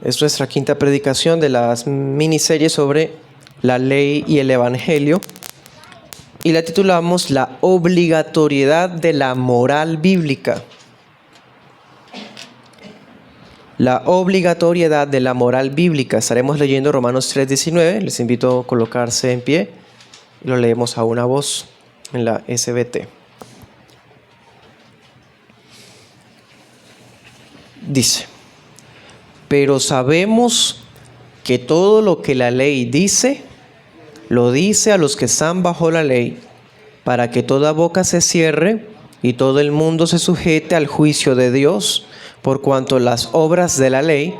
Es nuestra quinta predicación de las miniseries sobre la ley y el evangelio. Y la titulamos La obligatoriedad de la moral bíblica. La obligatoriedad de la moral bíblica. Estaremos leyendo Romanos 3:19. Les invito a colocarse en pie. Lo leemos a una voz en la SBT. Dice: pero sabemos que todo lo que la ley dice, lo dice a los que están bajo la ley, para que toda boca se cierre y todo el mundo se sujete al juicio de Dios, por cuanto las obras de la ley,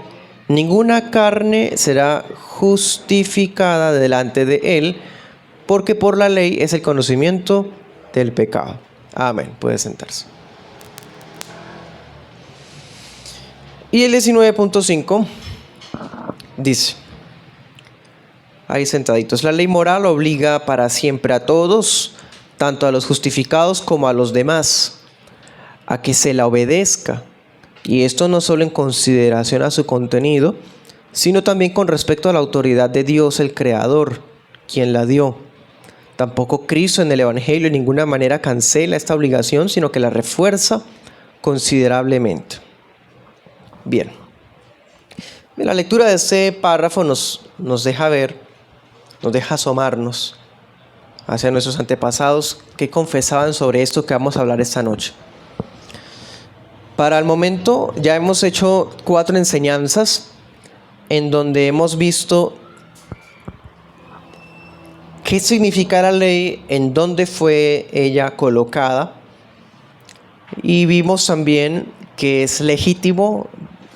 ninguna carne será justificada delante de él, porque por la ley es el conocimiento del pecado. Amén. Puede sentarse. Y el 19.5 dice, ahí sentaditos: la ley moral obliga para siempre a todos, tanto a los justificados como a los demás, a que se la obedezca. Y esto no solo en consideración a su contenido, sino también con respecto a la autoridad de Dios, el Creador, quien la dio. Tampoco Cristo en el Evangelio de ninguna manera cancela esta obligación, sino que la refuerza considerablemente. Bien. La lectura de este párrafo nos deja ver, nos deja asomarnos hacia nuestros antepasados que confesaban sobre esto que vamos a hablar esta noche. Para el momento ya hemos hecho 4 enseñanzas en donde hemos visto qué significa la ley, en dónde fue ella colocada, y vimos también que es legítimo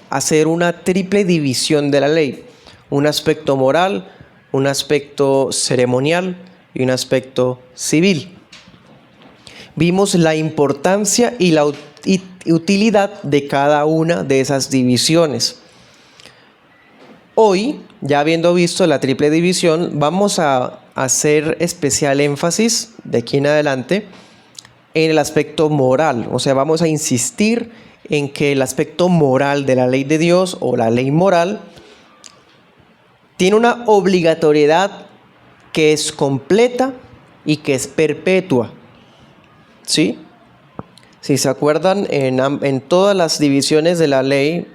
hacer una triple división de la ley: un aspecto moral, un aspecto ceremonial y un aspecto civil. Vimos la importancia y la utilidad de cada una de esas divisiones. Hoy, ya habiendo visto la triple división, vamos a hacer especial énfasis de aquí en adelante en el aspecto moral. O sea, vamos a insistir en que el aspecto moral de la ley de Dios, o la ley moral, tiene una obligatoriedad que es completa y que es perpetua. ¿Sí? Si se acuerdan, en todas las divisiones de la ley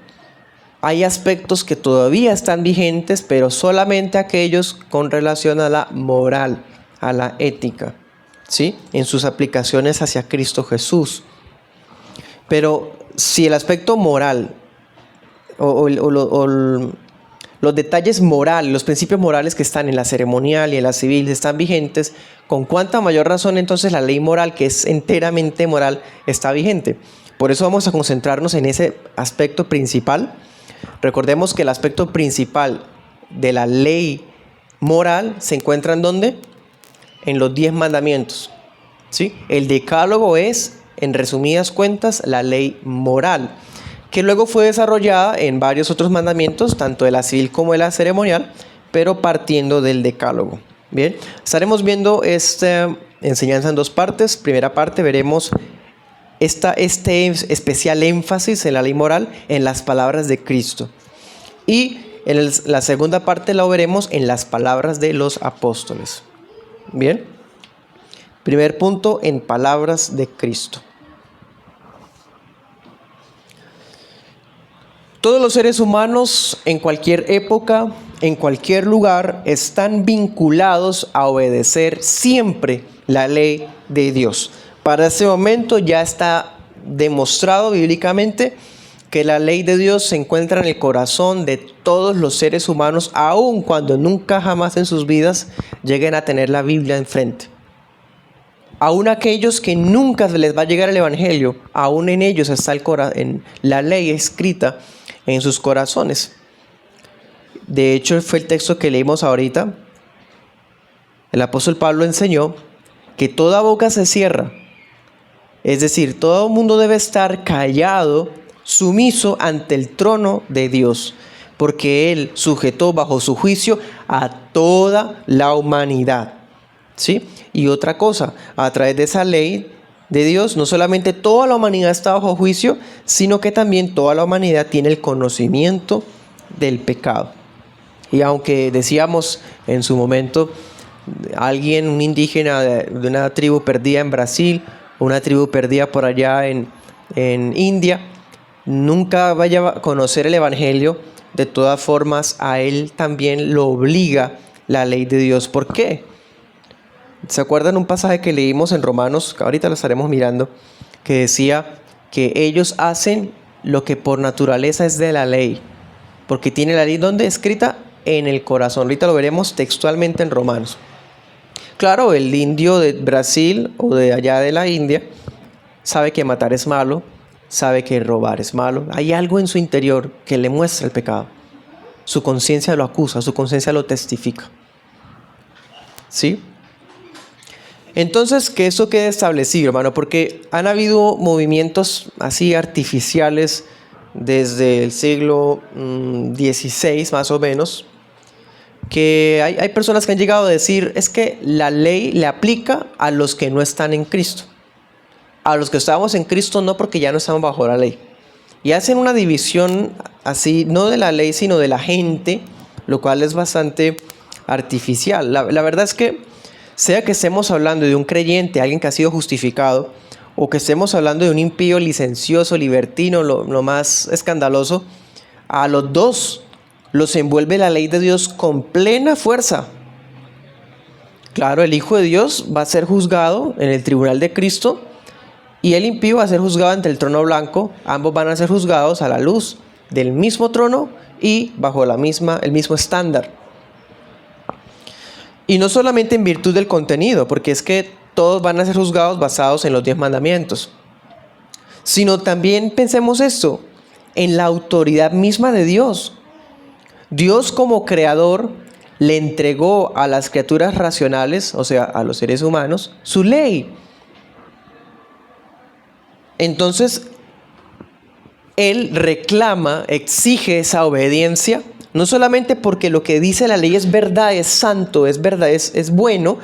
hay aspectos que todavía están vigentes, pero solamente aquellos con relación a la moral, a la ética, ¿sí? En sus aplicaciones hacia Cristo Jesús. Pero si el aspecto moral o los detalles morales, los principios morales que están en la ceremonial y en la civil están vigentes, con cuánta mayor razón entonces la ley moral, que es enteramente moral, está vigente. Por eso vamos a concentrarnos en ese aspecto principal. Recordemos que el aspecto principal de la ley moral se encuentra ¿en dónde? En los 10 mandamientos, ¿sí? El decálogo es, en resumidas cuentas, la ley moral, que luego fue desarrollada en varios otros mandamientos, tanto de la civil como de la ceremonial, pero partiendo del decálogo. Bien, estaremos viendo esta enseñanza en 2 partes. Primera parte veremos este especial énfasis en la ley moral en las palabras de Cristo. Y en la segunda parte la veremos en las palabras de los apóstoles. Bien, primer punto, en palabras de Cristo. Todos los seres humanos en cualquier época, en cualquier lugar, están vinculados a obedecer siempre la ley de Dios. Para ese momento ya está demostrado bíblicamente que la ley de Dios se encuentra en el corazón de todos los seres humanos, aun cuando nunca jamás en sus vidas lleguen a tener la Biblia enfrente. Aún aquellos que nunca les va a llegar el Evangelio, aún en ellos está en la ley escrita en sus corazones. De hecho, fue el texto que leímos ahorita. El apóstol Pablo enseñó que toda boca se cierra. Es decir, todo el mundo debe estar callado, sumiso ante el trono de Dios, porque Él sujetó bajo su juicio a toda la humanidad. ¿Sí? Y otra cosa, a través de esa ley de Dios, no solamente toda la humanidad está bajo juicio, sino que también toda la humanidad tiene el conocimiento del pecado. Y aunque decíamos en su momento, un indígena de una tribu perdida en Brasil, una tribu perdida por allá en India, nunca vaya a conocer el Evangelio, de todas formas a él también lo obliga la ley de Dios. ¿Por qué? ¿Se acuerdan un pasaje que leímos en Romanos, que ahorita lo estaremos mirando, que decía que ellos hacen lo que por naturaleza es de la ley, porque tiene la ley ¿dónde? Escrita en el corazón. Ahorita lo veremos textualmente en Romanos. Claro, el indio de Brasil o de allá de la India sabe que matar es malo, sabe que robar es malo. Hay algo en su interior que le muestra el pecado. Su conciencia lo acusa, su conciencia lo testifica. ¿Sí? Entonces, que eso quede establecido, hermano, porque han habido movimientos así artificiales desde el siglo XVI, más o menos, que hay personas que han llegado a decir, es que la ley le aplica a los que no están en Cristo. A los que estamos en Cristo no, porque ya no estamos bajo la ley. Y hacen una división así, no de la ley, sino de la gente, lo cual es bastante artificial. La verdad es que, sea que estemos hablando de un creyente, alguien que ha sido justificado, o que estemos hablando de un impío licencioso, libertino, lo más escandaloso, a los dos los envuelve la ley de Dios con plena fuerza. Claro, el Hijo de Dios va a ser juzgado en el tribunal de Cristo, y el impío va a ser juzgado ante el trono blanco. Ambos van a ser juzgados a la luz del mismo trono y bajo el mismo estándar. Y no solamente en virtud del contenido, porque es que todos van a ser juzgados basados en los 10 mandamientos, sino también pensemos esto, en la autoridad misma de Dios. Dios como creador le entregó a las criaturas racionales, o sea, a los seres humanos, su ley. Entonces, Él reclama, exige esa obediencia, no solamente porque lo que dice la ley es verdad, es santo, es verdad, es bueno,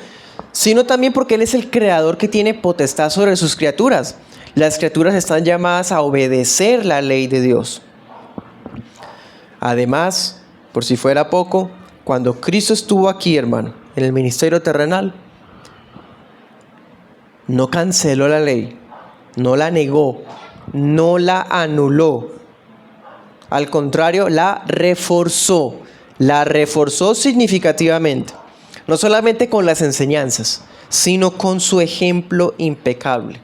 sino también porque Él es el creador que tiene potestad sobre sus criaturas. Las criaturas están llamadas a obedecer la ley de Dios. Además, por si fuera poco, cuando Cristo estuvo aquí, hermano, en el ministerio terrenal, no canceló la ley, no la negó, no la anuló. Al contrario, la reforzó significativamente, no solamente con las enseñanzas, sino con su ejemplo impecable.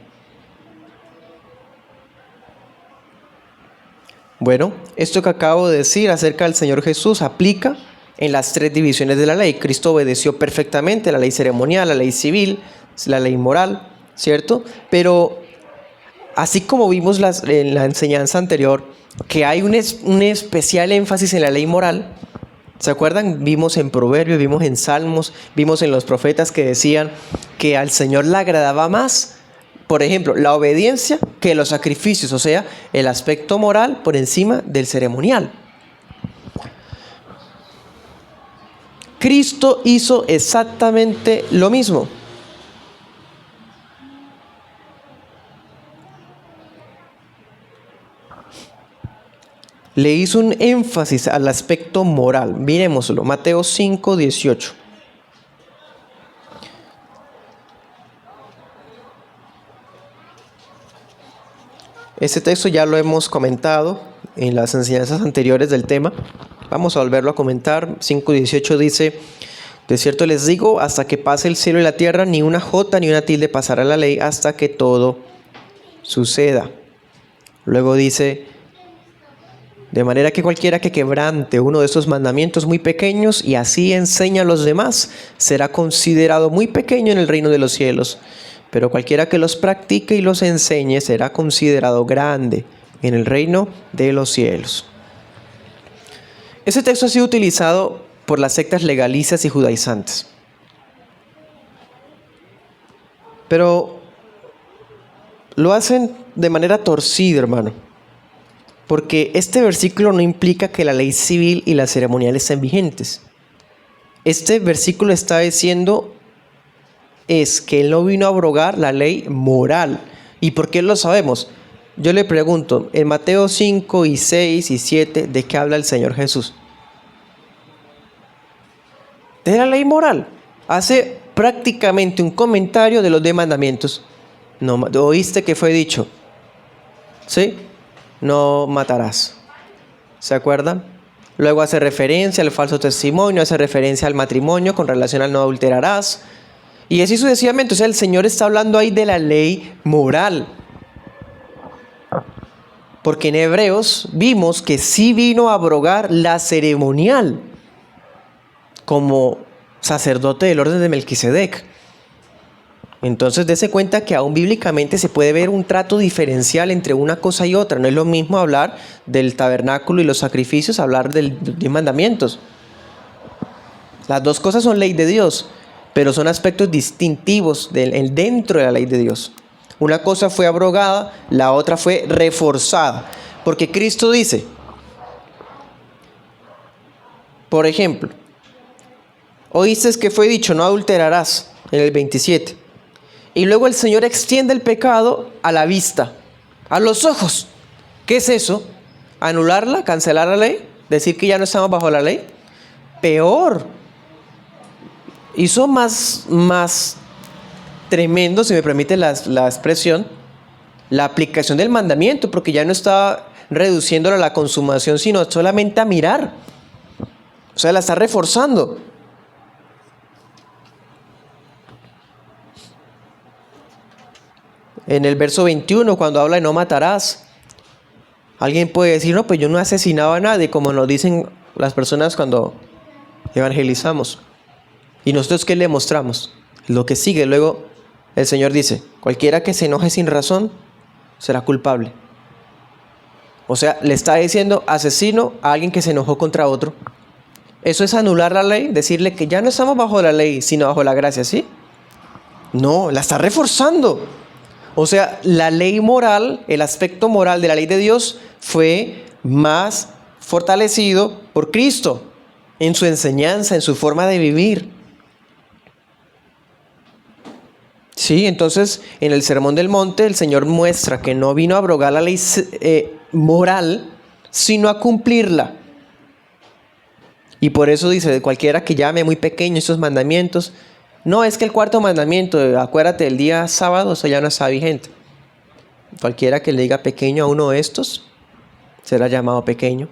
Bueno, esto que acabo de decir acerca del Señor Jesús aplica en las 3 divisiones de la ley. Cristo obedeció perfectamente la ley ceremonial, la ley civil, la ley moral, ¿cierto? Pero así como vimos en la enseñanza anterior, que hay un especial énfasis en la ley moral. ¿Se acuerdan? Vimos en Proverbios, vimos en Salmos, vimos en los profetas que decían que al Señor le agradaba más, por ejemplo, la obediencia que los sacrificios, o sea, el aspecto moral por encima del ceremonial. Cristo hizo exactamente lo mismo. Le hizo un énfasis al aspecto moral. Miremoslo, Mateo 5:18. Este texto ya lo hemos comentado en las enseñanzas anteriores del tema. Vamos a volverlo a comentar. 5:18 dice: de cierto les digo, hasta que pase el cielo y la tierra, ni una jota ni una tilde pasará la ley hasta que todo suceda. Luego dice: de manera que cualquiera que quebrante uno de estos mandamientos muy pequeños y así enseña a los demás, será considerado muy pequeño en el reino de los cielos. Pero cualquiera que los practique y los enseñe será considerado grande en el reino de los cielos. Este texto ha sido utilizado por las sectas legalistas y judaizantes. Pero lo hacen de manera torcida, hermano. Porque este versículo no implica que la ley civil y la ceremonial estén vigentes. Este versículo está diciendo es que Él no vino a abrogar la ley moral. ¿Y por qué lo sabemos? Yo le pregunto, en Mateo 5 y 6 y 7, ¿de qué habla el Señor Jesús? de la ley moral. Hace prácticamente un comentario de los 10 mandamientos. No, oíste que fue dicho, ¿sí? No matarás. ¿Se acuerdan? Luego hace referencia al falso testimonio, hace referencia al matrimonio con relación al no adulterarás. Y así sucesivamente. O sea, el Señor está hablando ahí de la ley moral. Porque en Hebreos vimos que sí vino a abrogar la ceremonial como sacerdote del orden de Melquisedec. Entonces dése cuenta que aún bíblicamente se puede ver un trato diferencial entre una cosa y otra. No es lo mismo hablar del tabernáculo y los sacrificios, hablar de los 10 mandamientos. Las dos cosas son ley de Dios, pero son aspectos distintivos dentro de la ley de Dios. Una cosa fue abrogada, la otra fue reforzada. Porque Cristo dice, por ejemplo, oíste que fue dicho, no adulterarás, en el 27. Y luego el Señor extiende el pecado a la vista, a los ojos. ¿Qué es eso? ¿Anularla? ¿Cancelar la ley? ¿Decir que ya no estamos bajo la ley? Peor. Hizo más tremendo, si me permite la expresión, la aplicación del mandamiento, porque ya no está reduciéndolo a la consumación, sino solamente a mirar. O sea, la está reforzando. En el verso 21, cuando habla de no matarás, alguien puede decir, no, pues yo no asesinaba a nadie, como nos dicen las personas cuando evangelizamos. ¿Y nosotros qué le mostramos? Lo que sigue. Luego el Señor dice, cualquiera que se enoje sin razón será culpable. O sea, le está diciendo asesino a alguien que se enojó contra otro. Eso es anular la ley, decirle que ya no estamos bajo la ley, sino bajo la gracia, ¿sí? No, la está reforzando. O sea, la ley moral, el aspecto moral de la ley de Dios fue más fortalecido por Cristo en su enseñanza, en su forma de vivir. Sí, entonces en el Sermón del Monte el Señor muestra que no vino a abrogar la ley moral, sino a cumplirla. Y por eso dice, cualquiera que llame muy pequeño estos mandamientos, no, es que el cuarto mandamiento, acuérdate del día sábado, eso ya no está vigente. Cualquiera que le diga pequeño a uno de estos, será llamado pequeño.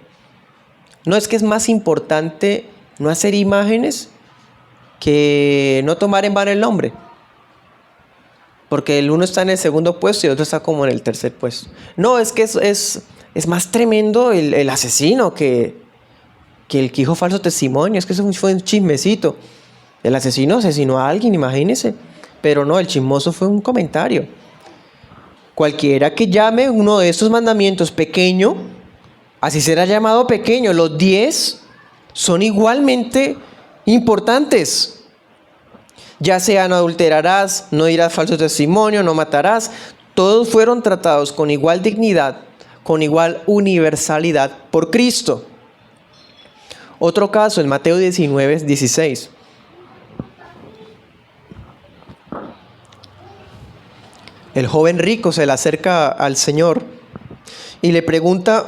No, es que es más importante no hacer imágenes que no tomar en vano el nombre. Porque el uno está en el segundo puesto y el otro está como en el tercer puesto. No, es que es más tremendo el asesino que el que dijo falso testimonio. Es que eso fue un chismecito. El asesino asesinó a alguien, imagínese. Pero no, el chismoso fue un comentario. Cualquiera que llame uno de estos mandamientos pequeño, así será llamado pequeño. Los 10 son igualmente importantes. Ya sea no adulterarás, no dirás falso testimonio, no matarás. Todos fueron tratados con igual dignidad, con igual universalidad por Cristo. Otro caso, en Mateo 19, 16. El joven rico se le acerca al Señor y le pregunta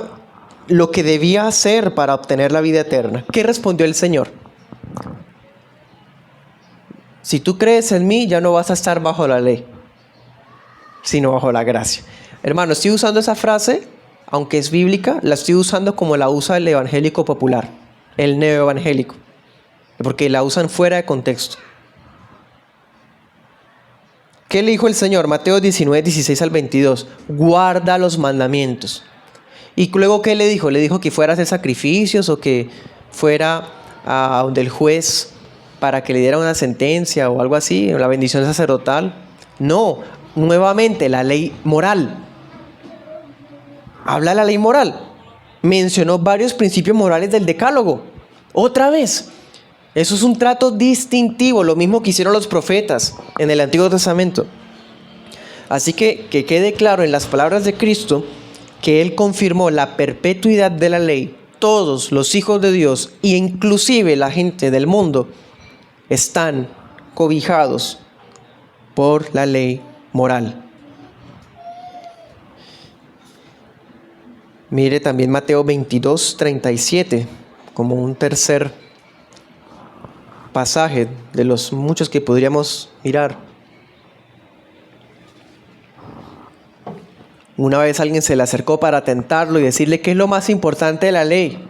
lo que debía hacer para obtener la vida eterna. ¿Qué respondió el Señor? Si tú crees en mí, ya no vas a estar bajo la ley, sino bajo la gracia. Hermano, estoy usando esa frase, aunque es bíblica, la estoy usando como la usa el evangélico popular, el neoevangélico, porque la usan fuera de contexto. ¿Qué le dijo el Señor? Mateo 19, 16 al 22. Guarda los mandamientos. Y luego, ¿qué le dijo? Le dijo que fuera a hacer sacrificios o que fuera a donde el juez para que le diera una sentencia o algo así, la bendición sacerdotal. No, nuevamente la ley moral. Habla de la ley moral. Mencionó varios principios morales del decálogo. Otra vez. Eso es un trato distintivo, lo mismo que hicieron los profetas en el Antiguo Testamento. Así que quede claro en las palabras de Cristo que Él confirmó la perpetuidad de la ley. Todos los hijos de Dios, e inclusive la gente del mundo, están cobijados por la ley moral. Mire también Mateo 22, 37, como un tercer pasaje de los muchos que podríamos mirar. Una vez alguien se le acercó para tentarlo y decirle qué es lo más importante de la ley.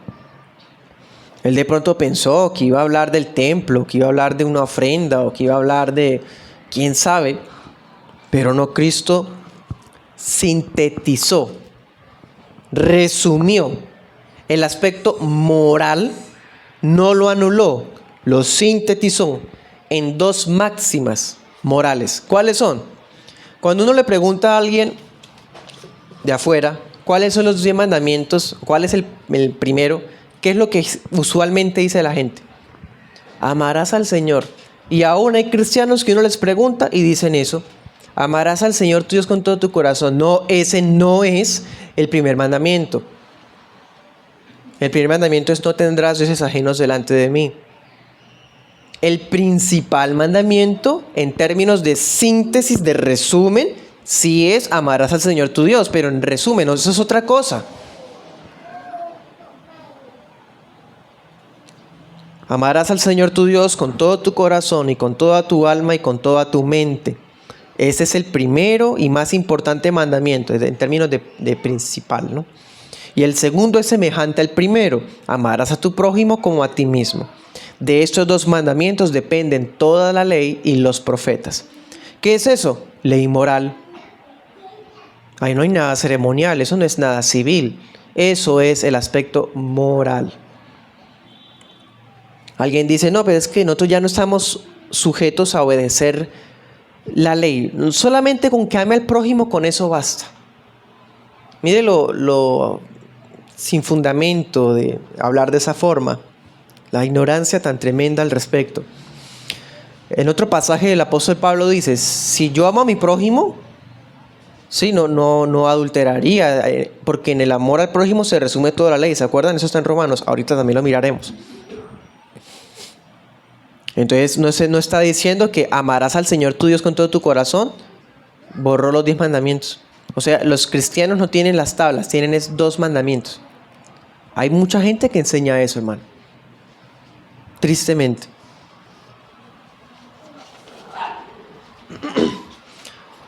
Él de pronto pensó que iba a hablar del templo, que iba a hablar de una ofrenda o que iba a hablar de quién sabe. Pero no, Cristo sintetizó, resumió el aspecto moral, no lo anuló, lo sintetizó en dos máximas morales. ¿Cuáles son? Cuando uno le pregunta a alguien de afuera, ¿cuáles son los 10 mandamientos? ¿Cuál es el primero? ¿Qué es lo que usualmente dice la gente? Amarás al Señor. Y aún hay cristianos que uno les pregunta y dicen eso. Amarás al Señor tu Dios con todo tu corazón. No, ese no es el primer mandamiento. El primer mandamiento es: no tendrás dioses ajenos delante de mí. El principal mandamiento, en términos de síntesis, de resumen, sí es: amarás al Señor tu Dios. Pero en resumen, eso es otra cosa. Amarás al Señor tu Dios con todo tu corazón y con toda tu alma y con toda tu mente. Ese es el primero y más importante mandamiento en términos de principal, ¿no? Y el segundo es semejante al primero: amarás a tu prójimo como a ti mismo. De estos dos mandamientos dependen toda la ley y los profetas. ¿Qué es eso? Ley moral. Ahí no hay nada ceremonial, eso no es nada civil. Eso es el aspecto moral. Alguien dice: no, pero es que nosotros ya no estamos sujetos a obedecer la ley. Solamente con que ame al prójimo, con eso basta. Mire lo sin fundamento de hablar de esa forma. La ignorancia tan tremenda al respecto. En otro pasaje el apóstol Pablo dice: si yo amo a mi prójimo, sí, no adulteraría, porque en el amor al prójimo se resume toda la ley. ¿Se acuerdan? Eso está en Romanos. Ahorita también lo miraremos. Entonces no está diciendo que amarás al Señor tu Dios con todo tu corazón. Borró los 10 mandamientos. O sea, los cristianos no tienen las tablas, tienen 2 mandamientos. Hay mucha gente que enseña eso, hermano. Tristemente.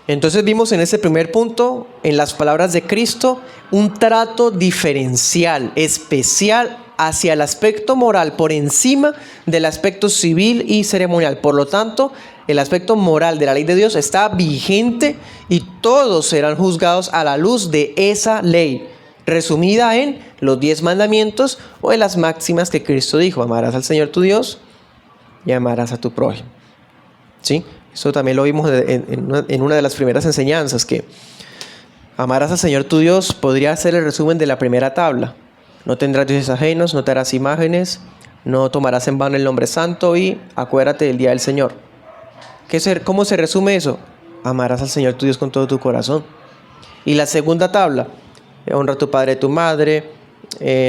Entonces vimos en ese primer punto, en las palabras de Cristo, un trato diferencial, especial hacia el aspecto moral por encima del aspecto civil y ceremonial. Por lo tanto, el aspecto moral de la ley de Dios está vigente y todos serán juzgados a la luz de esa ley, resumida en los 10 mandamientos o en las máximas que Cristo dijo: amarás al Señor tu Dios y amarás a tu prójimo. ¿Sí? Eso también lo vimos en una de las primeras enseñanzas, que amarás al Señor tu Dios podría ser el resumen de la primera tabla. No tendrás dioses ajenos, no te harás imágenes, no tomarás en vano el nombre santo y acuérdate del día del Señor. ¿Cómo se resume eso? Amarás al Señor tu Dios con todo tu corazón. Y la segunda tabla: honra a tu padre y a tu madre,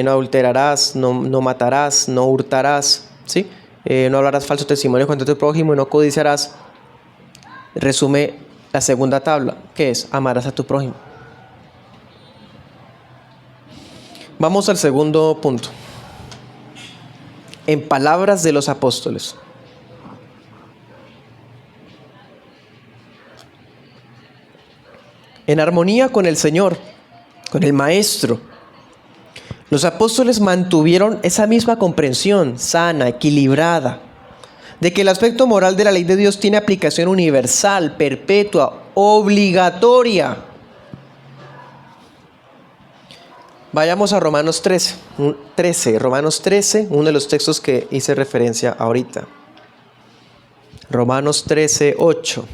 no adulterarás, no matarás, no hurtarás, ¿sí? No hablarás falso testimonio contra tu prójimo y no codiciarás. Resume la segunda tabla, que es: amarás a tu prójimo. Vamos al segundo punto. En palabras de los apóstoles. En armonía con el Señor, con el Maestro, los apóstoles mantuvieron esa misma comprensión sana, equilibrada, de que el aspecto moral de la ley de Dios tiene aplicación universal, perpetua, obligatoria. Vayamos a Romanos 13, Romanos 13, uno de los textos que hice referencia ahorita. Romanos 13, 8.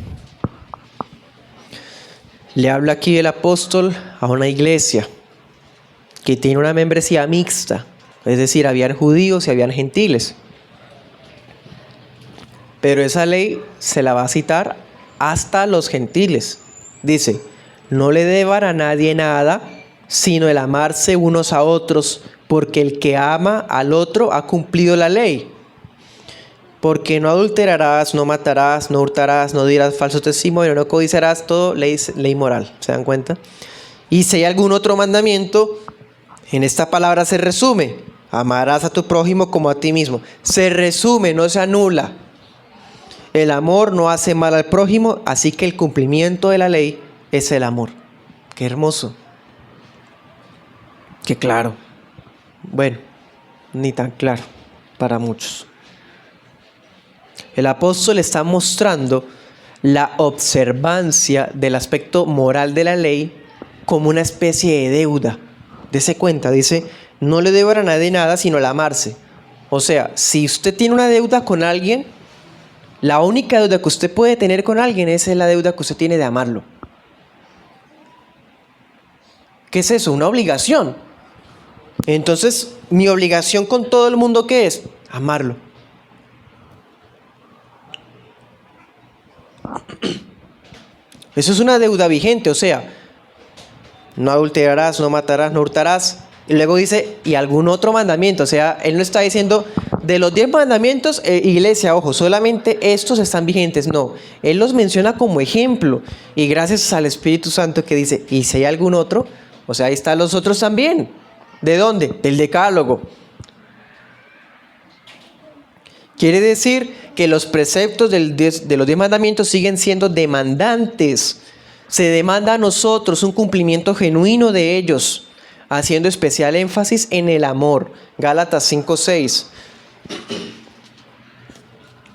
Le habla aquí el apóstol a una iglesia que tiene una membresía mixta, es decir, habían judíos y habían gentiles. Pero esa ley se la va a citar hasta los gentiles. Dice: no le deban a nadie nada, sino el amarse unos a otros, porque el que ama al otro ha cumplido la ley. Porque no adulterarás, no matarás, no hurtarás, no dirás falso testimonio, no codiciarás, todo ley moral. ¿Se dan cuenta? Y si hay algún otro mandamiento, en esta palabra se resume: Amarás a tu prójimo como a ti mismo. Se resume, no se anula. El amor no hace mal al prójimo, así que el cumplimiento de la ley es el amor. Qué hermoso. Qué claro. Bueno, ni tan claro para muchos. El apóstol está mostrando la observancia del aspecto moral de la ley como una especie de deuda. Dese cuenta, dice, no le debo a nadie nada sino el amarse. O sea, si usted tiene una deuda con alguien, la única deuda que usted puede tener con alguien es la deuda que usted tiene de amarlo. ¿Qué es eso? Una obligación. Entonces, mi obligación con todo el mundo, ¿qué es? Amarlo. Eso es una deuda vigente, o sea, no adulterarás, no matarás, no hurtarás. Y luego dice, y algún otro mandamiento. O sea, él no está diciendo, de los 10 mandamientos, iglesia, ojo, solamente estos están vigentes. No, él los menciona como ejemplo. Y gracias al Espíritu Santo que dice, y si hay algún otro, o sea, ahí están los otros también. ¿De dónde? Del decálogo. Quiere decir que los preceptos de los 10 mandamientos siguen siendo demandantes. Se demanda a nosotros un cumplimiento genuino de ellos, haciendo especial énfasis en el amor. Gálatas 5:6.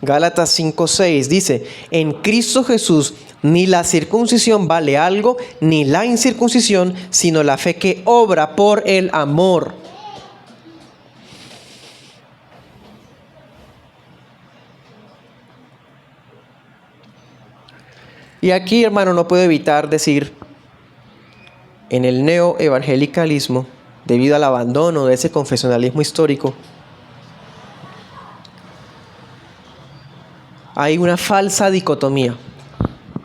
Gálatas 5:6 dice, en Cristo Jesús ni la circuncisión vale algo, ni la incircuncisión, sino la fe que obra por el amor. Y aquí, hermano, no puedo evitar decir, en el neoevangelicalismo, debido al abandono de ese confesionalismo histórico, hay una falsa dicotomía.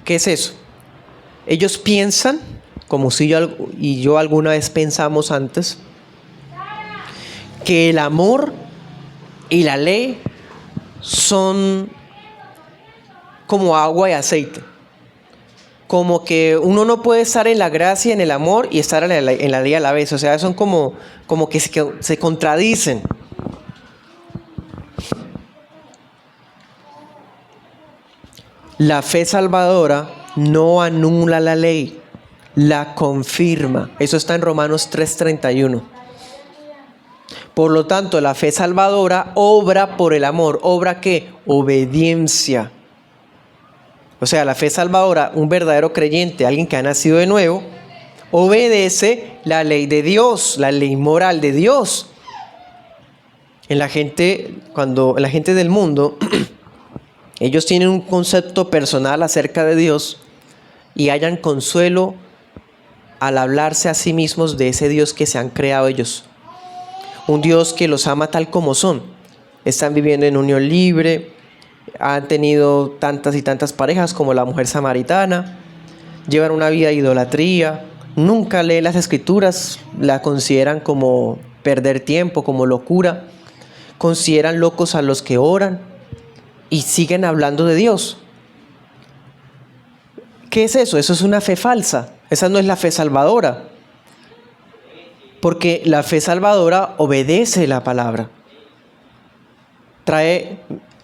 ¿Qué es eso? Ellos piensan, como si yo alguna vez pensamos antes, que el amor y la ley son como agua y aceite. Como que uno no puede estar en la gracia, en el amor y estar en la ley a la vez. O sea, son como que se contradicen. La fe salvadora no anula la ley, la confirma. Eso está en Romanos 3:31. Por lo tanto, la fe salvadora obra por el amor. ¿Obra qué? Obediencia. O sea, la fe salvadora, un verdadero creyente, alguien que ha nacido de nuevo, obedece la ley de Dios, la ley moral de Dios. Cuando la gente del mundo, ellos tienen un concepto personal acerca de Dios y hallan consuelo al hablarse a sí mismos de ese Dios que se han creado ellos. Un Dios que los ama tal como son. Están viviendo en unión libre. Han tenido tantas y tantas parejas como la mujer samaritana, llevan una vida de idolatría, nunca leen las escrituras, la consideran como perder tiempo, como locura, consideran locos a los que oran y siguen hablando de Dios. ¿Qué es eso? Eso es una fe falsa, esa no es la fe salvadora, porque la fe salvadora obedece la palabra.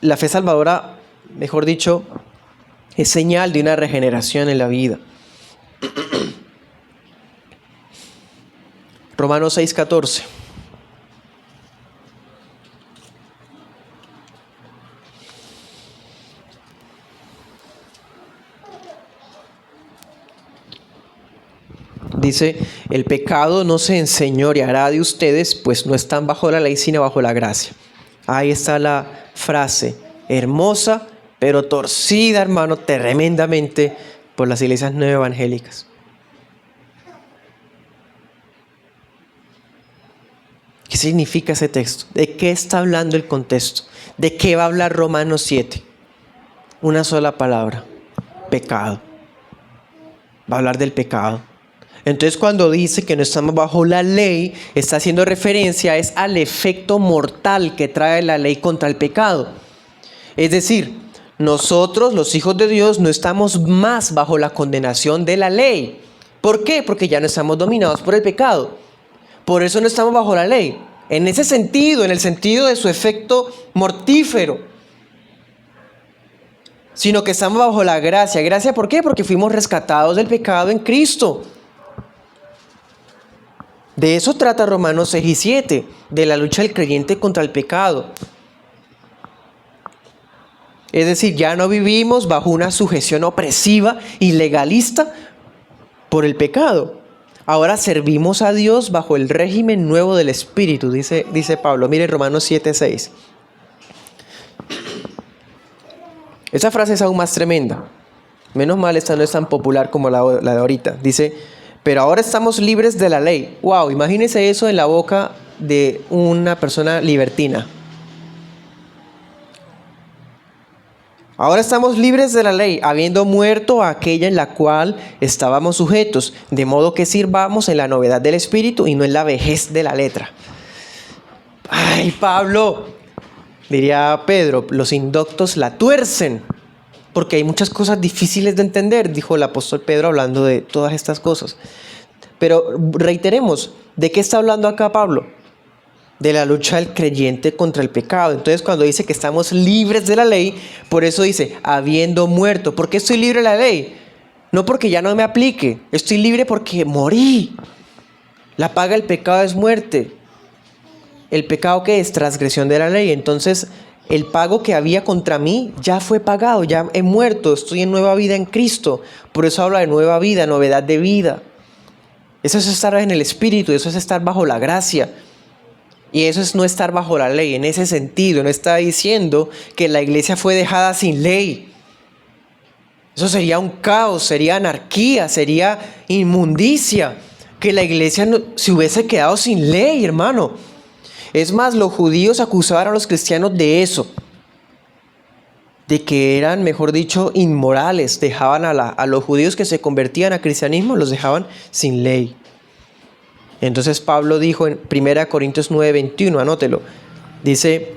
La fe salvadora, mejor dicho, es señal de una regeneración en la vida. Romanos 6:14. Dice, el pecado no se enseñoreará de ustedes, pues no están bajo la ley, sino bajo la gracia. Ahí está la frase, hermosa, pero torcida, hermano, tremendamente por las iglesias neoevangélicas. ¿Qué significa ese texto? ¿De qué está hablando el contexto? ¿De qué va a hablar Romanos 7? Una sola palabra, pecado. Va a hablar del pecado. Entonces, cuando dice que no estamos bajo la ley, está haciendo referencia al efecto mortal que trae la ley contra el pecado. Es decir, nosotros, los hijos de Dios, no estamos más bajo la condenación de la ley. ¿Por qué? Porque ya no estamos dominados por el pecado. Por eso no estamos bajo la ley. en ese sentido, en el sentido de su efecto mortífero, sino que estamos bajo la gracia. ¿Gracia por qué? Porque fuimos rescatados del pecado en Cristo. De eso trata Romanos 6 y 7, de la lucha del creyente contra el pecado. Es decir, ya no vivimos bajo una sujeción opresiva y legalista por el pecado. Ahora servimos a Dios bajo el régimen nuevo del Espíritu, dice Pablo. Mire Romanos 7, 6. Esa frase es aún más tremenda. Menos mal esta no es tan popular como la de ahorita. Dice, pero ahora estamos libres de la ley. Wow, imagínense eso en la boca de una persona libertina. Ahora estamos libres de la ley, habiendo muerto a aquella en la cual estábamos sujetos, de modo que sirvamos en la novedad del Espíritu y no en la vejez de la letra. Ay, Pablo, diría Pedro, los indoctos la tuercen, porque hay muchas cosas difíciles de entender, dijo el apóstol Pedro hablando de todas estas cosas. Pero reiteremos, ¿de qué está hablando acá Pablo? De la lucha del creyente contra el pecado. Entonces cuando dice que estamos libres de la ley, por eso dice, habiendo muerto. ¿Por qué estoy libre de la ley? No porque ya no me aplique, estoy libre porque morí. La paga del pecado es muerte. ¿El pecado qué es? Transgresión de la ley. Entonces el pago que había contra mí ya fue pagado, ya he muerto, estoy en nueva vida en Cristo. Por eso habla de nueva vida, novedad de vida. Eso es estar en el Espíritu, eso es estar bajo la gracia. Y eso es no estar bajo la ley. En ese sentido, no está diciendo que la iglesia fue dejada sin ley. Eso sería un caos, sería anarquía, sería inmundicia. Que la iglesia se hubiese quedado sin ley, hermano. Es más, los judíos acusaban a los cristianos de eso. De que eran, mejor dicho, inmorales. Dejaban a los judíos que se convertían a cristianismo, los dejaban sin ley. Entonces Pablo dijo en 1 Corintios 9, 21, anótelo, dice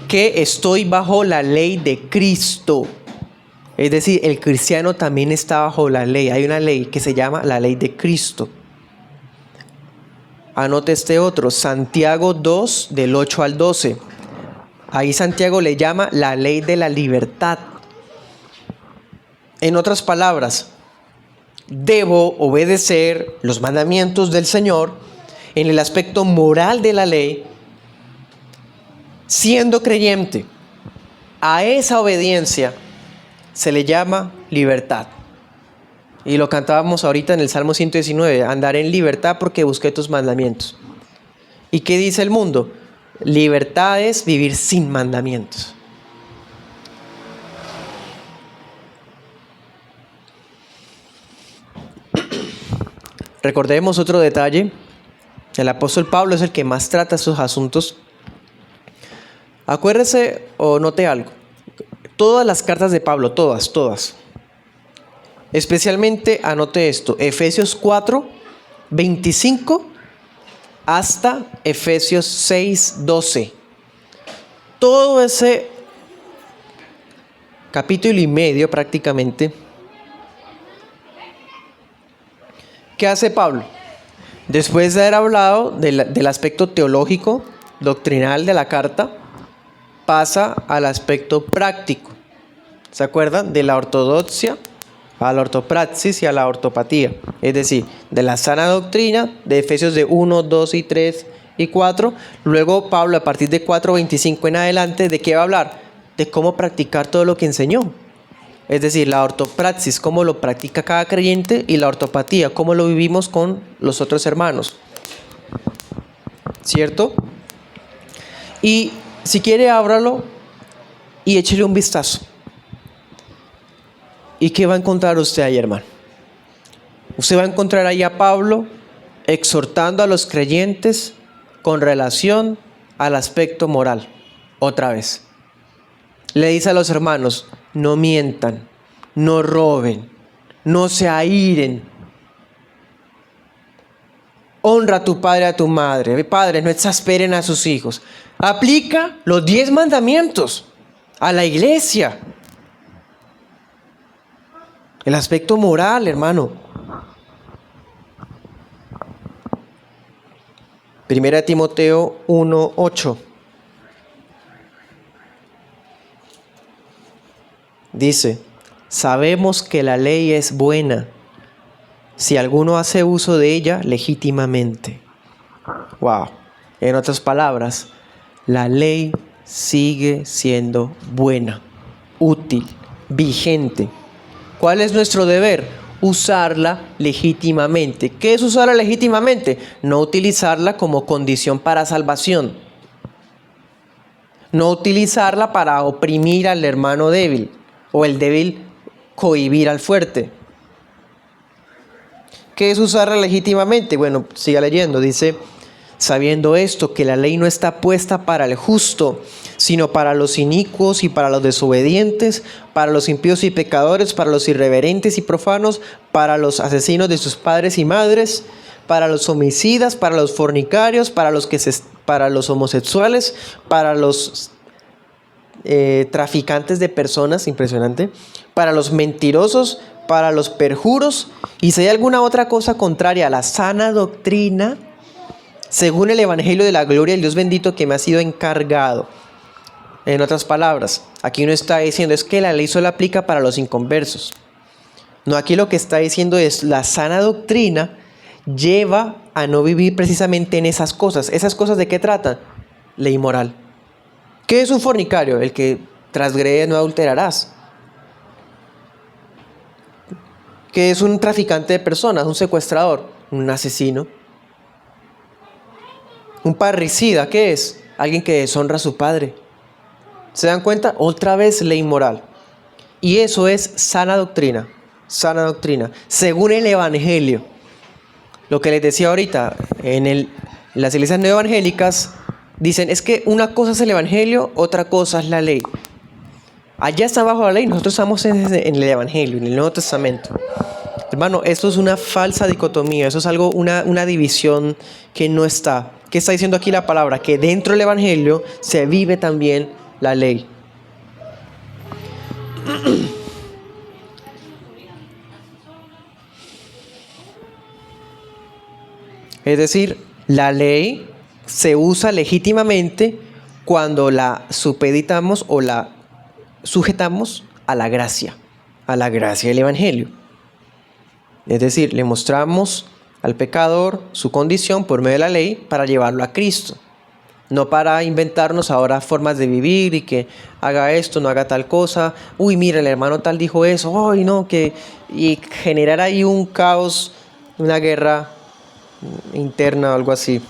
que estoy bajo la ley de Cristo. Es decir, el cristiano también está bajo la ley. Hay una ley que se llama la ley de Cristo. Anote este otro, Santiago 2, del 8 al 12. Ahí Santiago le llama la ley de la libertad. En otras palabras, debo obedecer los mandamientos del Señor en el aspecto moral de la ley, siendo creyente. A esa obediencia se le llama libertad. Y lo cantábamos ahorita en el Salmo 119, andaré en libertad porque busqué tus mandamientos. ¿Y qué dice el mundo? Libertad es vivir sin mandamientos. Recordemos otro detalle, el apóstol Pablo es el que más trata estos asuntos. Acuérdese o note algo, todas las cartas de Pablo, todas, especialmente anote esto, Efesios 4, 25 hasta Efesios 6, 12. Todo ese capítulo y medio prácticamente. ¿Qué hace Pablo? Después de haber hablado del aspecto teológico, doctrinal de la carta, pasa al aspecto práctico. ¿Se acuerdan? De la ortodoxia a la ortopraxis y a la ortopatía. Es decir, de la sana doctrina, de Efesios de 1, 2 y 3 y 4. Luego Pablo a partir de 4:25 en adelante, ¿de qué va a hablar? De cómo practicar todo lo que enseñó. Es decir, la ortopraxis, cómo lo practica cada creyente, y la ortopatía, cómo lo vivimos con los otros hermanos. ¿Cierto? Y si quiere, ábralo y échele un vistazo. ¿Y qué va a encontrar usted ahí, hermano? Usted va a encontrar ahí a Pablo exhortando a los creyentes con relación al aspecto moral. Otra vez. Le dice a los hermanos, no mientan, no roben, no se airen. Honra a tu padre y a tu madre. Padres, no exasperen a sus hijos. Aplica los 10 mandamientos a la iglesia. El aspecto moral, hermano. Primera de Timoteo 1:8. Dice, sabemos que la ley es buena si alguno hace uso de ella legítimamente. Wow. En otras palabras, la ley sigue siendo buena, útil, vigente. ¿Cuál es nuestro deber? Usarla legítimamente. ¿Qué es usarla legítimamente? No utilizarla como condición para salvación. No utilizarla para oprimir al hermano débil o el débil cohibir al fuerte. ¿Qué es usarla legítimamente? Bueno, siga leyendo. Dice, sabiendo esto, que la ley no está puesta para el justo, sino para los inicuos y para los desobedientes, para los impíos y pecadores, para los irreverentes y profanos, para los asesinos de sus padres y madres, para los homicidas, para los fornicarios, para los homosexuales, para los traficantes de personas, impresionante, para los mentirosos, para los perjuros, y si hay alguna otra cosa contraria a la sana doctrina, según el evangelio de la gloria del Dios bendito que me ha sido encargado. En otras palabras, aquí no está diciendo es que la ley solo aplica para los inconversos. No, aquí lo que está diciendo es la sana doctrina lleva a no vivir precisamente en esas cosas. ¿Esas cosas de qué tratan? Ley moral. ¿Qué es un fornicario? El que transgrede no adulterarás. ¿Qué es un traficante de personas? Un secuestrador, un asesino. Un parricida, ¿qué es? Alguien que deshonra a su padre. ¿Se dan cuenta? Otra vez ley moral. Y eso es sana doctrina. Sana doctrina. Según el evangelio. Lo que les decía ahorita, las iglesias no evangélicas dicen, es que una cosa es el evangelio, otra cosa es la ley. Allá está bajo la ley, nosotros estamos en el evangelio, en el Nuevo Testamento. Hermano, esto es una falsa dicotomía, eso es algo, una división que no está. ¿Qué está diciendo aquí la palabra? Que dentro del evangelio se vive también la ley. Es decir, la ley se usa legítimamente cuando la supeditamos o la sujetamos a la gracia del evangelio. Es decir, le mostramos al pecador su condición por medio de la ley para llevarlo a Cristo. No para inventarnos ahora formas de vivir y que haga esto, no haga tal cosa. Uy, mira, el hermano tal dijo eso. Ay, no, y generar ahí un caos, una guerra interna o algo así.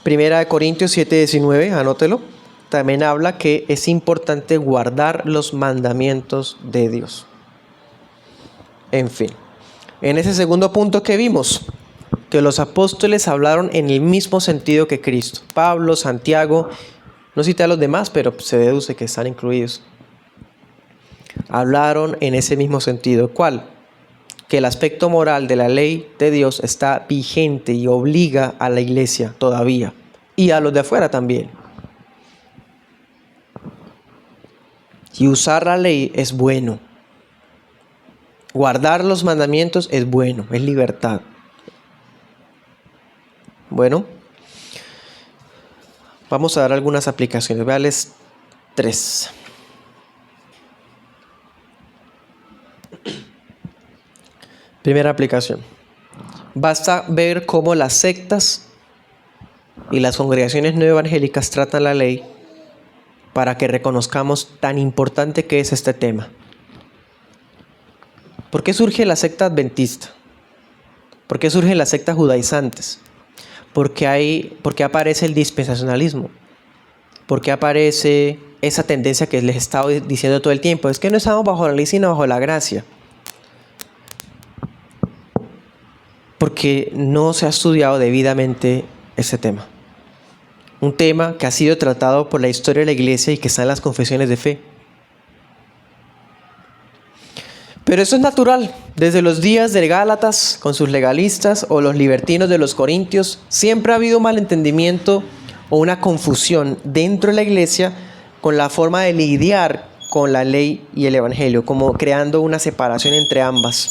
Primera de Corintios 7:19, anótelo. También habla que es importante guardar los mandamientos de Dios. En fin, en ese segundo punto que vimos, que los apóstoles hablaron en el mismo sentido que Cristo. Pablo, Santiago, no cité a los demás, pero se deduce que están incluidos. Hablaron en ese mismo sentido. ¿Cuál? Que el aspecto moral de la ley de Dios está vigente y obliga a la iglesia todavía. Y a los de afuera también. Y usar la ley es bueno. Guardar los mandamientos es bueno, es libertad. Bueno, vamos a dar algunas aplicaciones. Veales 3. Primera aplicación. Basta ver cómo las sectas y las congregaciones no evangélicas tratan la ley para que reconozcamos tan importante que es este tema. ¿Por qué surge la secta adventista? ¿Por qué surgen las sectas judaizantes? ¿Por qué aparece el dispensacionalismo? ¿Por qué aparece esa tendencia que les he estado diciendo todo el tiempo? Es que no estamos bajo la ley sino bajo la gracia. Porque no se ha estudiado debidamente ese tema. Un tema que ha sido tratado por la historia de la iglesia y que está en las confesiones de fe. Pero eso es natural. Desde los días de Gálatas con sus legalistas o los libertinos de los corintios, siempre ha habido un malentendimiento o una confusión dentro de la iglesia con la forma de lidiar con la ley y el evangelio, como creando una separación entre ambas.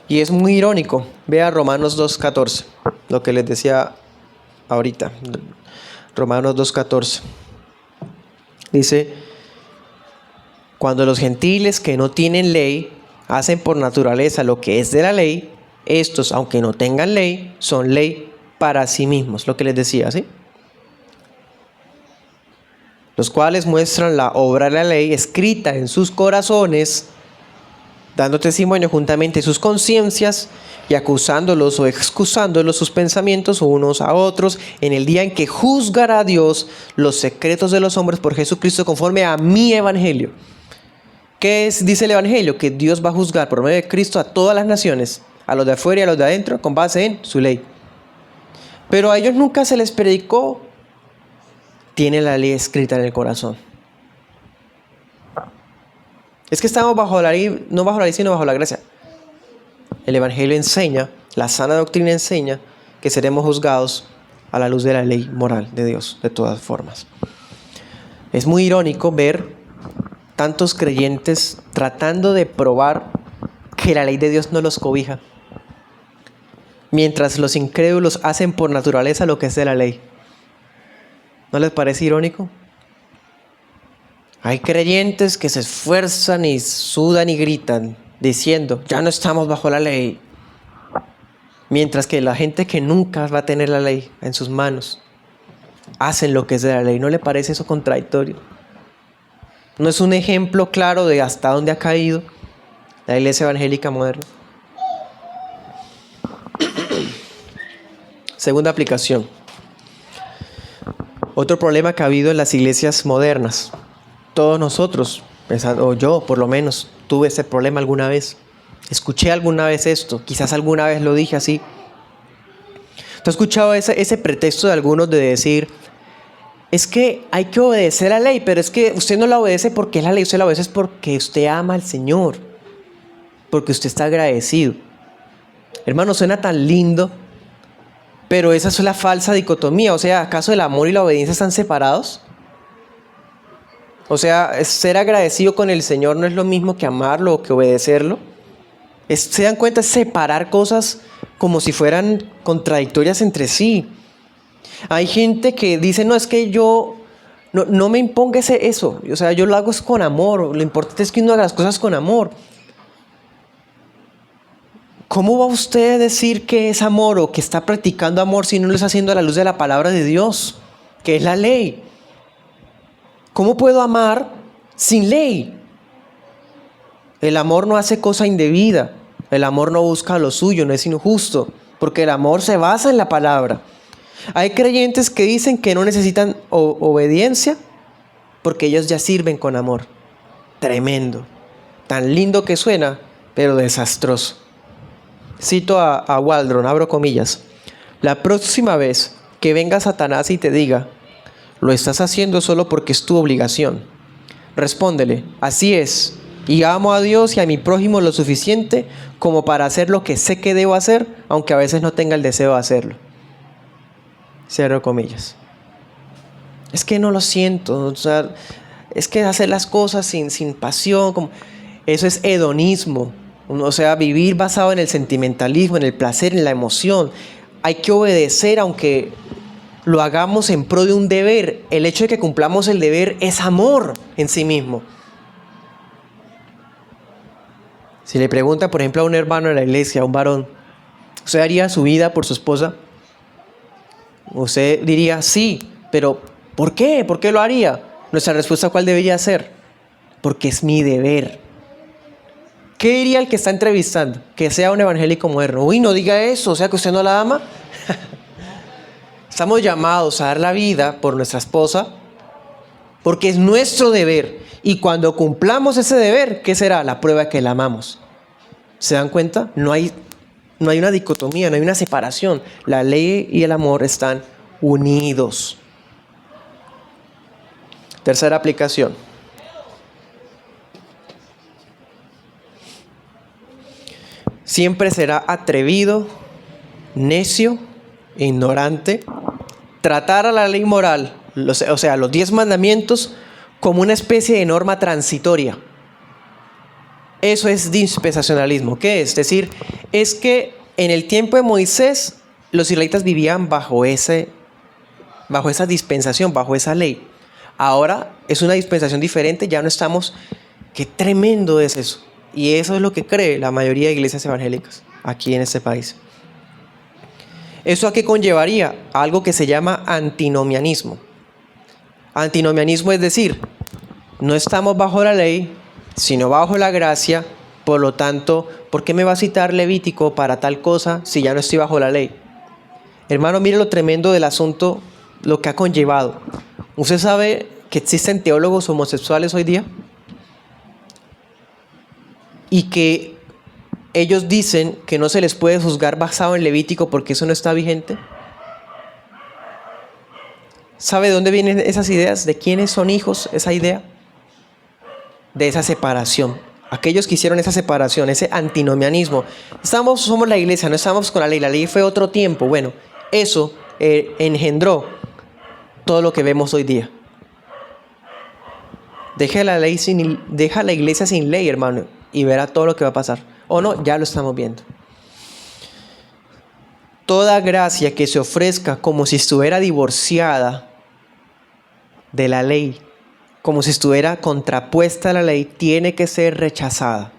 Y es muy irónico. Vea Romanos 2:14, lo que les decía ahorita. Romanos 2:14. Dice, cuando los gentiles que no tienen ley hacen por naturaleza lo que es de la ley, estos, aunque no tengan ley, son ley para sí mismos. Lo que les decía, ¿sí? Los cuales muestran la obra de la ley escrita en sus corazones, dando testimonio juntamente sus conciencias y acusándolos o excusándolos sus pensamientos unos a otros en el día en que juzgará Dios los secretos de los hombres por Jesucristo conforme a mi evangelio. ¿Qué dice el evangelio? Que Dios va a juzgar por medio de Cristo a todas las naciones, a los de afuera y a los de adentro, con base en su ley. Pero a ellos nunca se les predicó. Tiene la ley escrita en el corazón. Es que estamos bajo la ley, no bajo la ley, sino bajo la gracia. El evangelio enseña, la sana doctrina enseña que seremos juzgados a la luz de la ley moral de Dios, de todas formas. Es muy irónico ver tantos creyentes tratando de probar que la ley de Dios no los cobija, mientras los incrédulos hacen por naturaleza lo que es de la ley. ¿No les parece irónico? Hay creyentes que se esfuerzan y sudan y gritan diciendo, ya no estamos bajo la ley, mientras que la gente que nunca va a tener la ley en sus manos hacen lo que es de la ley. ¿No le parece eso contradictorio? ¿No es un ejemplo claro de hasta dónde ha caído la iglesia evangélica moderna? Segunda aplicación. Otro problema que ha habido en las iglesias modernas. Todos nosotros, o yo por lo menos, tuve ese problema alguna vez. Escuché alguna vez esto, quizás alguna vez lo dije así. ¿Tú has escuchado ese pretexto de algunos de decir, es que hay que obedecer la ley, pero es que usted no la obedece porque es la ley, usted la obedece porque usted ama al Señor, porque usted está agradecido? Hermano, suena tan lindo, pero esa es la falsa dicotomía. O sea, ¿acaso el amor y la obediencia están separados? O sea, ser agradecido con el Señor no es lo mismo que amarlo o que obedecerlo. ¿Se dan cuenta? Es separar cosas como si fueran contradictorias entre sí. Hay gente que dice, no, es que yo no me imponga eso. O sea, yo lo hago es con amor. Lo importante es que uno haga las cosas con amor. ¿Cómo va usted a decir que es amor o que está practicando amor si no lo está haciendo a la luz de la palabra de Dios, que es la ley? ¿Cómo puedo amar sin ley? El amor no hace cosa indebida. El amor no busca lo suyo, no es injusto, porque el amor se basa en la palabra. Hay creyentes que dicen que no necesitan obediencia porque ellos ya sirven con amor. Tremendo. Tan lindo que suena, pero desastroso. Cito a Waldron, abro comillas. La próxima vez que venga Satanás y te diga, lo estás haciendo solo porque es tu obligación, respóndele, así es, y amo a Dios y a mi prójimo lo suficiente como para hacer lo que sé que debo hacer, aunque a veces no tenga el deseo de hacerlo. Cierro comillas. Es que no lo siento, o sea, es que hacer las cosas sin pasión, eso es hedonismo. O sea, vivir basado en el sentimentalismo, en el placer, en la emoción. Hay que obedecer aunque lo hagamos en pro de un deber. El hecho de que cumplamos el deber es amor en sí mismo. Si le pregunta, por ejemplo, a un hermano de la iglesia, a un varón, ¿usted haría su vida por su esposa? Usted diría, sí, pero ¿por qué? ¿Por qué lo haría? Nuestra respuesta, ¿cuál debería ser? Porque es mi deber. ¿Qué diría el que está entrevistando? Que sea un evangélico moderno. Uy, no diga eso, o sea que usted no la ama. Estamos llamados a dar la vida por nuestra esposa porque es nuestro deber. Y cuando cumplamos ese deber, ¿qué será? La prueba de que la amamos. ¿Se dan cuenta? No hay una dicotomía, no hay una separación. La ley y el amor están unidos. Tercera aplicación. Siempre será atrevido, necio, ignorante, tratar a la ley moral, o sea, los 10 mandamientos, como una especie de norma transitoria. Eso es dispensacionalismo. ¿Qué es? Es decir, es que en el tiempo de Moisés los israelitas vivían bajo esa dispensación, bajo esa ley. Ahora es una dispensación diferente, ya no estamos... Qué tremendo es eso. Y eso es lo que cree la mayoría de iglesias evangélicas aquí en este país. ¿Eso a qué conllevaría? Algo que se llama antinomianismo. Antinomianismo es decir, no estamos bajo la ley, sino bajo la gracia. Por lo tanto, ¿por qué me va a citar Levítico para tal cosa si ya no estoy bajo la ley? Hermano, mire lo tremendo del asunto, lo que ha conllevado. ¿Usted sabe que existen teólogos homosexuales hoy día? Y que ellos dicen que no se les puede juzgar basado en Levítico porque eso no está vigente. ¿Sabe de dónde vienen esas ideas? ¿De quiénes son hijos esa idea? De esa separación. Aquellos que hicieron esa separación, ese antinomianismo. Somos la iglesia, no estamos con la ley fue otro tiempo. Bueno, eso engendró todo lo que vemos hoy día. Deja la iglesia sin ley, hermano, y verá todo lo que va a pasar. O no, ya lo estamos viendo. Toda gracia que se ofrezca como si estuviera divorciada de la ley, como si estuviera contrapuesta a la ley, tiene que ser rechazada.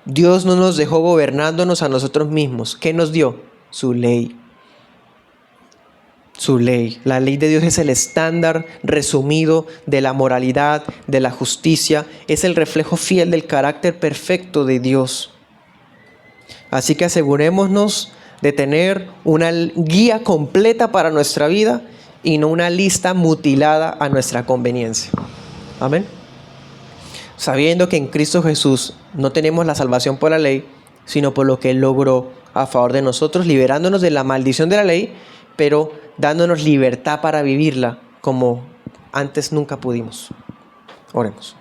Dios no nos dejó gobernándonos a nosotros mismos. ¿Qué nos dio? Su ley. Su ley. La ley de Dios es el estándar resumido de la moralidad, de la justicia. Es el reflejo fiel del carácter perfecto de Dios. Así que asegurémonos de tener una guía completa para nuestra vida y no una lista mutilada a nuestra conveniencia. Amén. Sabiendo que en Cristo Jesús no tenemos la salvación por la ley, sino por lo que Él logró a favor de nosotros, liberándonos de la maldición de la ley, pero dándonos libertad para vivirla como antes nunca pudimos. Oremos.